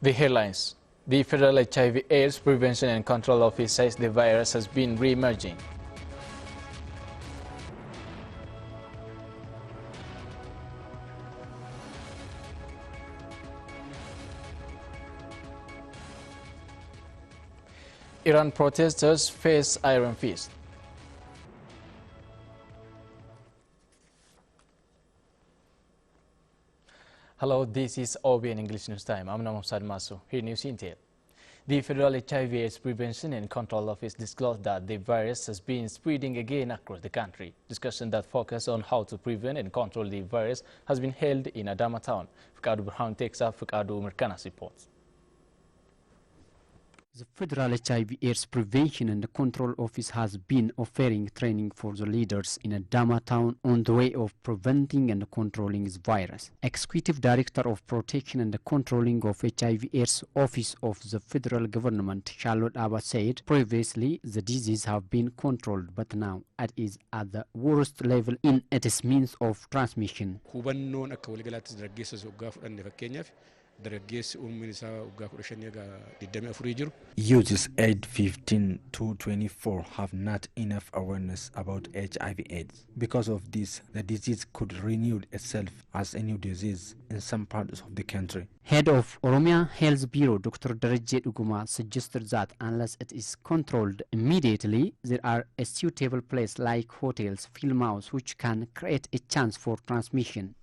The headlines. The Federal HIV/AIDS Prevention and Control Office says the virus has been re-emerging. Iran protesters face iron fist. Hello, this is OBN English News Time. I'm Namamsad Masu. Here news intel. The Federal HIV/AIDS Prevention and Control Office disclosed that the virus has been spreading again across the country. Discussion that focused on how to prevent and control the virus has been held in Adama town. Fikadu Burhan takes up Fikadu Merkanas reports. The Federal HIV/AIDS Prevention and Control Office has been offering training for the leaders in Adama town on the way of preventing and controlling this virus. Executive Director of Protection and Controlling of HIV/AIDS Office of the Federal Government, Charlotte Abba, said previously the disease have been controlled, but now it is at the worst level in its means of transmission. Youths aged 15 to 24 have not enough awareness about HIV/AIDS. Because of this, the disease could renew itself as a new disease in some parts of the country. Head of Oromia Health Bureau, Dr. Darajje Uguma, suggested that unless it is controlled immediately, there are a suitable place like hotels, film house, which can create a chance for transmission.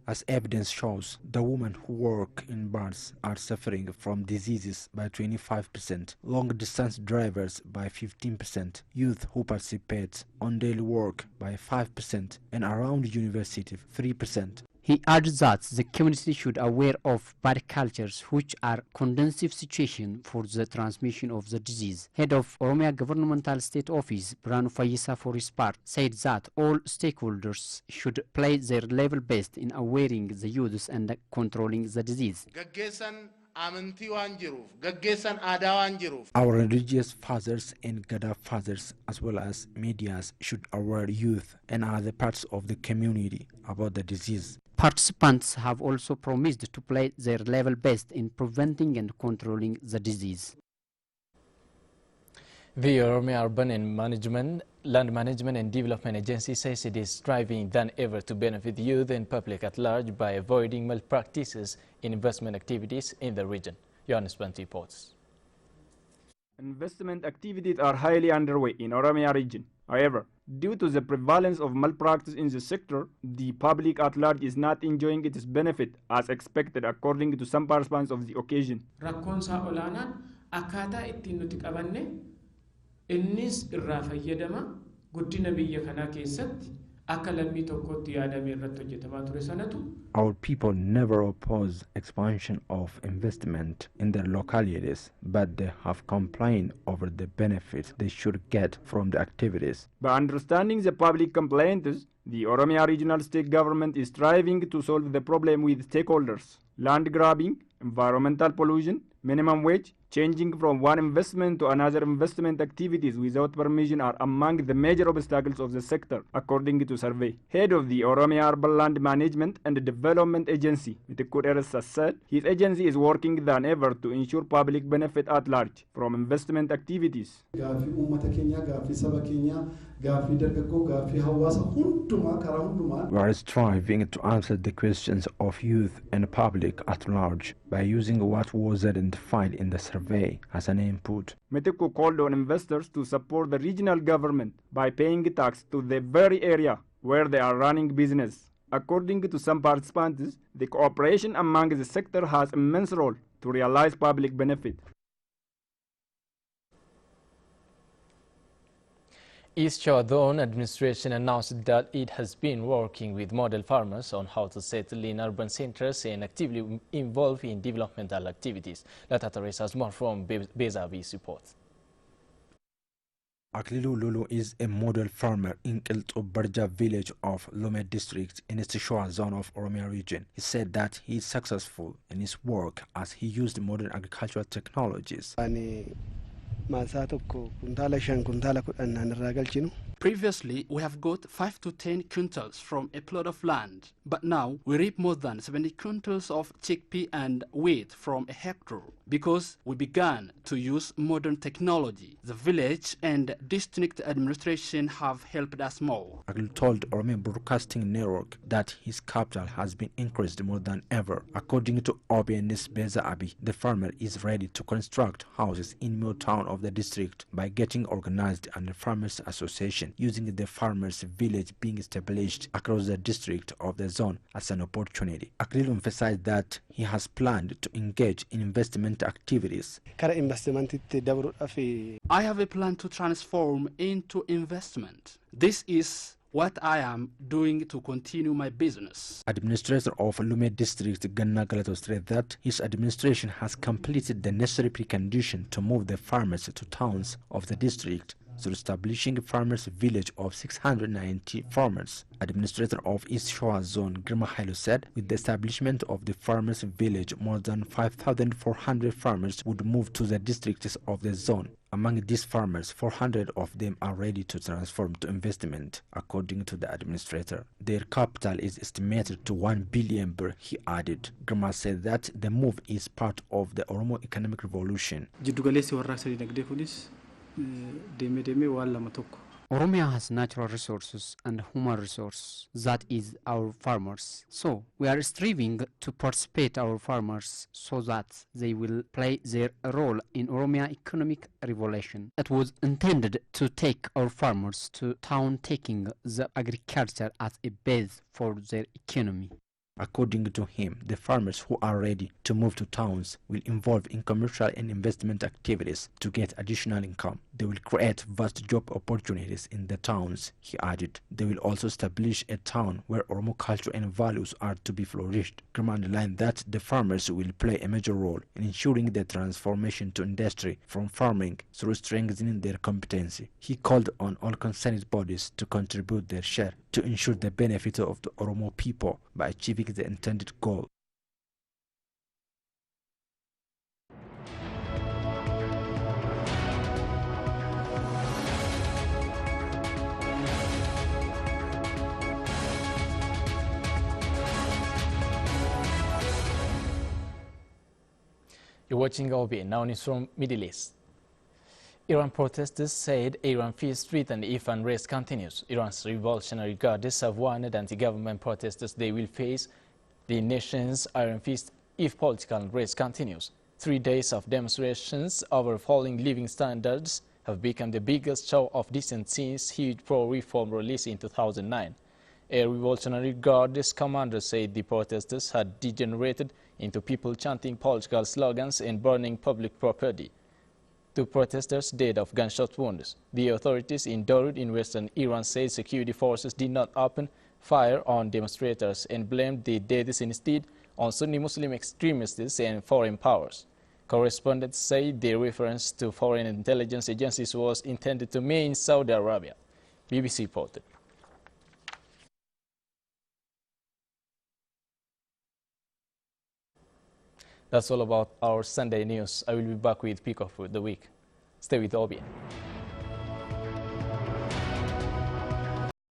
As evidence shows, the women who work in bars are suffering from diseases by 25%, long-distance drivers by 15%, youth who participate on daily work by 5%, and around university 3%. He added that the community should aware of bad cultures which are conducive situation for the transmission of the disease. Head of Oromia Governmental State Office, Branu Fayisa, for his part, said that all stakeholders should play their level best in awareing the youths and controlling the disease. Our religious fathers and Gada fathers, as well as medias, should aware youth and other parts of the community about the disease. Participants have also promised to play their level best in preventing and controlling the disease. The Oromia Urban and Land Management and Development Agency says it is striving than ever to benefit youth and public at large by avoiding malpractices in investment activities in the region. Johannes Blunt reports. Investment activities are highly underway in Oromia region. However, due to the prevalence of malpractice in the sector, the public at large is not enjoying its benefit as expected, according to some participants of the occasion. Rakkoonsaa olaanaan akkaataa ittiin nuti qabanne innis irraa fayyadama guddina biyya kanaa keessatti akka lammii tokkotti yaadame irratti hojjetamaa ture sanatu. Our people never oppose expansion of investment in their localities, but they have complained over the benefits they should get from the activities. By understanding the public complaints, the Oromia Regional State Government is striving to solve the problem with stakeholders. Land grabbing, environmental pollution, minimum wage, changing from one investment to another investment activities without permission are among the major obstacles of the sector, according to survey. Head of the Oromia Urban Land Management and Development Agency, Mitikur Eresa, said his agency is working than ever to ensure public benefit at large from investment activities. We are striving to answer the questions of youth and public at large by using what was identified in the survey as an input. Metiku called on investors to support the regional government by paying tax to the very area where they are running business. According to some participants, the cooperation among the sector has immense role to realize public benefit. East Shore Zone administration announced that it has been working with model farmers on how to settle in urban centers and actively involved in developmental activities. Lata Teresa has more from Bezavi's report. Aklilu Lulu is a model farmer in Kiltobarja village of Lome district in the East Shore Zone of Oromia region. He said that he is successful in his work as he used modern agricultural technologies. Previously, we have got 5 to 10 quintals from a plot of land, but now we reap more than 70 quintals of chickpea and wheat from a hectare because we began to use modern technology. The village and district administration have helped us more. Agil told Oromia Broadcasting Network that his capital has been increased more than ever. According to OBN's Beza Abi, the farmer is ready to construct houses in more town of the district by getting organized under Farmers Association, using the farmers' village being established across the district of the zone as an opportunity. Aklil emphasized that he has planned to engage in investment activities. I have a plan to transform into investment. This is what I am doing to continue my business. Administrator of Lume District, Ganna Galato, said that his administration has completed the necessary precondition to move the farmers to towns of the district, so establishing a farmers village of 690 farmers. Administrator of East Shoa Zone, Girma Hailo, said with the establishment of the farmers village, more than 5,400 farmers would move to the districts of the zone. Among these farmers, 400 of them are ready to transform to investment, according to the administrator. Their capital is estimated to 1 billion birr, he added. Girma said that the move is part of the Oromo economic revolution. Oromia has natural resources and human resources, that is our farmers. So we are striving to participate our farmers so that they will play their role in Oromia economic revolution. It was intended to take our farmers to town, taking the agriculture as a base for their economy. According to him, the farmers who are ready to move to towns will involve in commercial and investment activities to get additional income. They will create vast job opportunities in the towns, he added. They will also establish a town where Oromo culture and values are to be flourished. Grima underlined that the farmers will play a major role in ensuring the transformation to industry from farming through strengthening their competency. He called on all concerned bodies to contribute their share to ensure the benefit of the Oromo people by achieving the intended goal. You're watching OBN, now news from Middle East. Iran protesters said Iran Free Street and if unrest continues. Iran's revolutionary guards have warned anti-government protesters they will face the nation's iron fist if political unrest continues. 3 days of demonstrations over falling living standards have become the biggest show of dissent since huge pro-reform release in 2009. A revolutionary guards commander said the protesters had degenerated into people chanting political slogans and burning public property. 2 protesters died of gunshot wounds. The authorities in Darud in western Iran said security forces did not open fire on demonstrators and blamed the deaths instead on Sunni Muslim extremists and foreign powers. Correspondents say the reference to foreign intelligence agencies was intended to mean Saudi Arabia. BBC reported. That's all about our Sunday news. I will be back with Pick of the Week. Stay with OBN.